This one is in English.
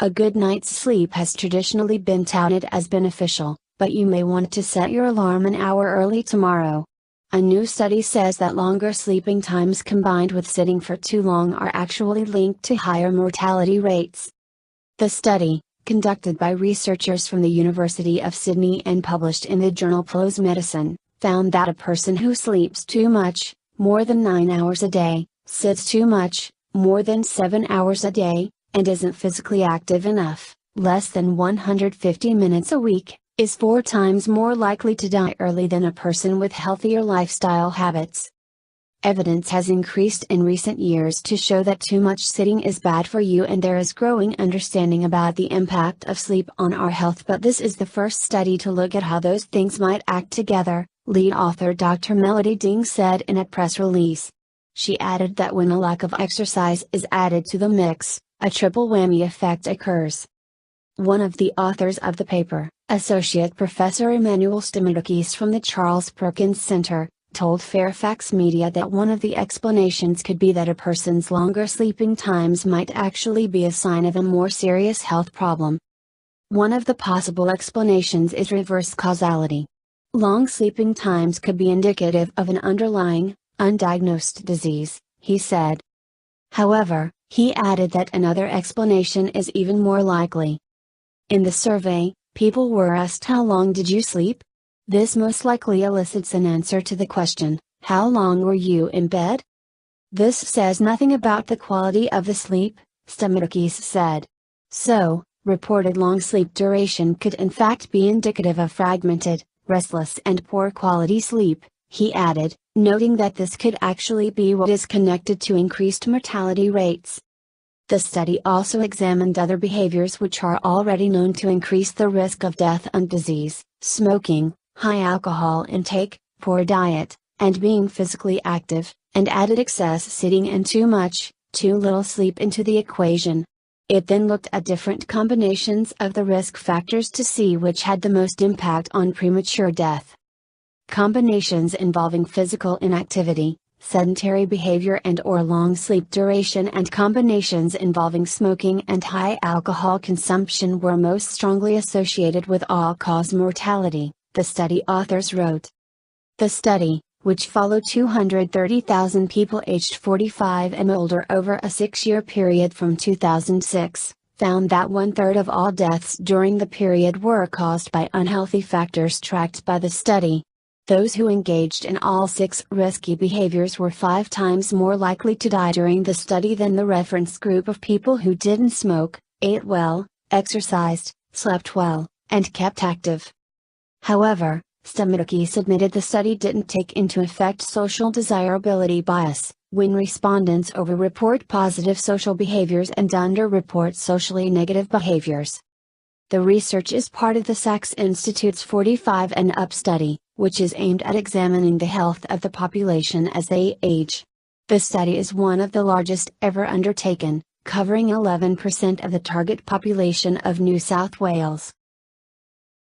A good night's sleep has traditionally been touted as beneficial, but you may want to set your alarm an hour early tomorrow. A new study says that longer sleeping times combined with sitting for too long are actually linked to higher mortality rates. The study, conducted by researchers from the University of Sydney and published in the journal PLOS Medicine, found that a person who sleeps too much, more than 9 hours a day, sits too much, more than 7 hours a day, and isn't physically active enough, less than 150 minutes a week, is 4 times more likely to die early than a person with healthier lifestyle habits. Evidence has increased in recent years to show that too much sitting is bad for you, and there is growing understanding about the impact of sleep on our health, but this is the first study to look at how those things might act together, lead author Dr. Melody Ding said in a press release. She added that when a lack of exercise is added to the mix, a triple whammy effect occurs. One of the authors of the paper, Associate Professor Emmanuel Stamatakis from the Charles Perkins Center, told Fairfax Media that one of the explanations could be that a person's longer sleeping times might actually be a sign of a more serious health problem. One of the possible explanations is reverse causality. Long sleeping times could be indicative of an underlying, undiagnosed disease, he said. However, he added that another explanation is even more likely. In the survey, people were asked, "How long did you sleep?" This most likely elicits an answer to the question, "How long were you in bed?" This says nothing about the quality of the sleep, Stamatakis said. So, reported long sleep duration could in fact be indicative of fragmented, restless and poor quality sleep, he added, noting that this could actually be what is connected to increased mortality rates. The study also examined other behaviors which are already known to increase the risk of death and disease: smoking, high alcohol intake, poor diet, and being physically active, and added excess sitting and too little sleep into the equation. It then looked at different combinations of the risk factors to see which had the most impact on premature death. Combinations involving physical inactivity, sedentary behavior and/or long sleep duration, and combinations involving smoking and high alcohol consumption were most strongly associated with all-cause mortality, the study authors wrote. The study, which followed 230,000 people aged 45 and older over a 6-year period from 2006, found that 1/3 of all deaths during the period were caused by unhealthy factors tracked by the study. Those who engaged in all 6 risky behaviors were 5 times more likely to die during the study than the reference group of people who didn't smoke, ate well, exercised, slept well, and kept active. However, Stamatakis admitted the study didn't take into effect social desirability bias, when respondents over-report positive social behaviors and under-report socially negative behaviors. The research is part of the Sachs Institute's 45 and Up study, which is aimed at examining the health of the population as they age. The study is one of the largest ever undertaken, covering 11% of the target population of New South Wales.